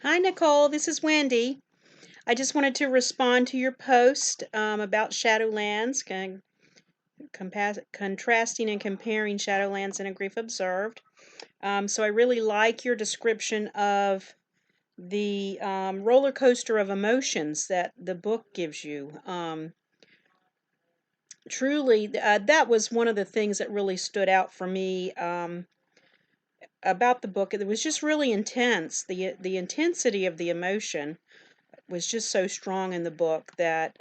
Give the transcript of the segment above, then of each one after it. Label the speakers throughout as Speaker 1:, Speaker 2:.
Speaker 1: Hi, Nicole. This is Wendy. I just wanted to respond to your post about Shadowlands, contrasting and comparing Shadowlands and A Grief Observed. So I really like your description of the roller coaster of emotions that the book gives you. Truly, that was one of the things that really stood out for me about the book. It was just really intense. The intensity of the emotion was just so strong in the book that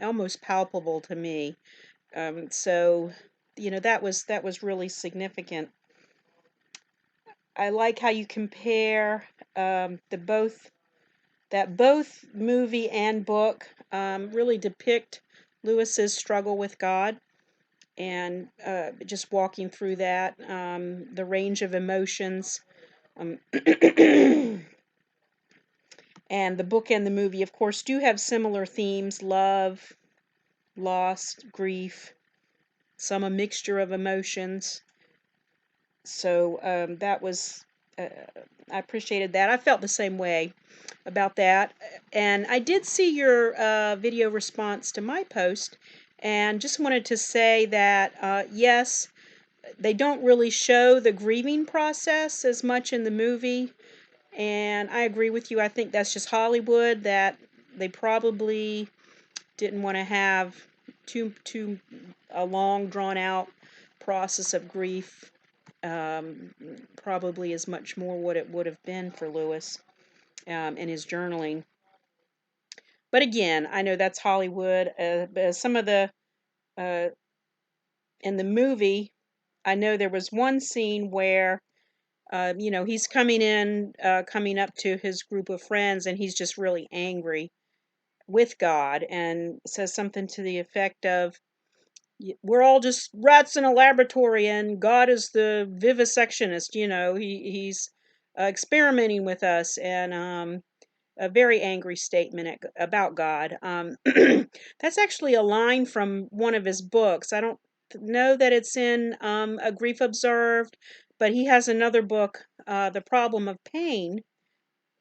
Speaker 1: almost palpable to me. So, that was really significant. I like how you compare both movie and book really depict Lewis's struggle with God, and just walking through that, the range of emotions. Um, and the book and the movie, of course, do have similar themes: love, loss, grief, a mixture of emotions. So that was, uh, I appreciated that. I felt the same way about that. And I did see your video response to my post, and just wanted to say that yes, they don't really show the grieving process as much in the movie. And I agree with you. I think that's just Hollywood, that they probably didn't want to have too a long drawn out process of grief. Probably is much more what it would have been for Lewis in his journaling. But again, I know that's Hollywood. Some of the uh, in the movie, I know there was one scene where he's coming up to his group of friends, and he's just really angry with God, and says something to the effect of, we're all just rats in a laboratory, and God is the vivisectionist. He's experimenting with us, and a very angry statement about God. That's actually a line from one of his books. I don't know that it's in A Grief Observed, but he has another book, The Problem of Pain,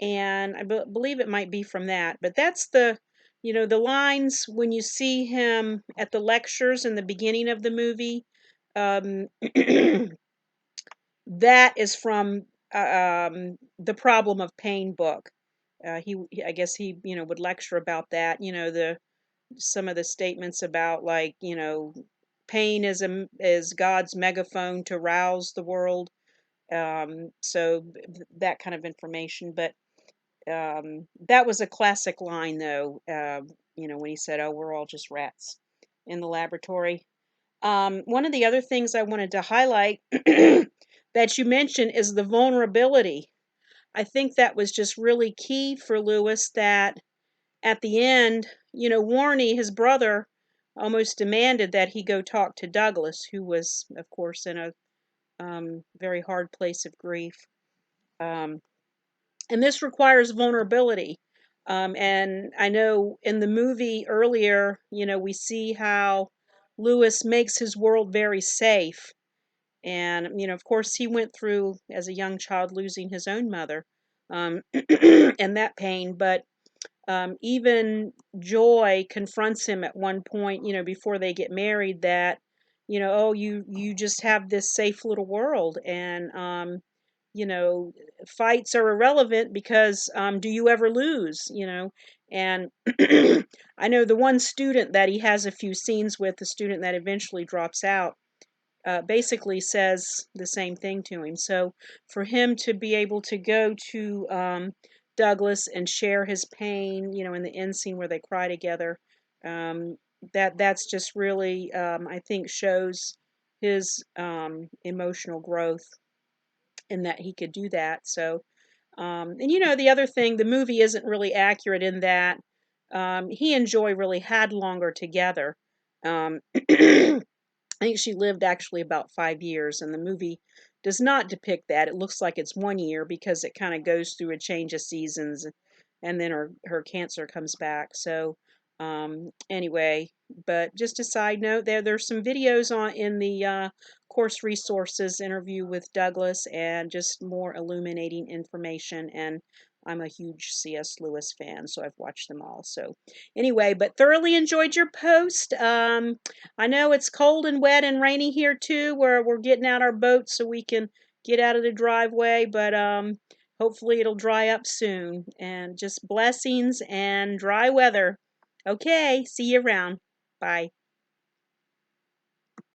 Speaker 1: and I believe it might be from that. But that's the lines when you see him at the lectures in the beginning of the movie. Um, that is from the Problem of Pain book. I guess he would lecture about that. Some of the statements about, like, pain is God's megaphone to rouse the world. So that kind of information. But that was a classic line, though. When he said, "Oh, we're all just rats in the laboratory." One of the other things I wanted to highlight that you mentioned is the vulnerability. I think that was just really key for Lewis, that at the end, Warney, his brother, almost demanded that he go talk to Douglas, who was, of course, in a very hard place of grief. Um, and this requires vulnerability. And I know in the movie earlier, we see how Lewis makes his world very safe. And, of course, he went through, as a young child, losing his own mother, and that pain. But even Joy confronts him at one point, before they get married, that, oh, you just have this safe little world, and you know, fights are irrelevant because do you ever lose? And I know the one student that he has a few scenes with, the student that eventually drops out, basically says the same thing to him. So for him to be able to go to Douglas and share his pain, in the end scene where they cry together, um, that's just really, I think, shows his emotional growth, in that he could do that. So, and the other thing, the movie isn't really accurate in that he and Joy really had longer together. Um, I think she lived actually about 5 years, and the movie does not depict that. It looks like it's 1 year because it kind of goes through a change of seasons, and then her cancer comes back. So anyway, but just a side note, there's some videos on in the course resources interview with Douglas, and just more illuminating information. And I'm a huge C.S. Lewis fan, so I've watched them all. So anyway, but thoroughly enjoyed your post. I know it's cold and wet and rainy here too, where we're getting out our boats so we can get out of the driveway, but hopefully it'll dry up soon. And just blessings and dry weather. Okay, see you around. Bye.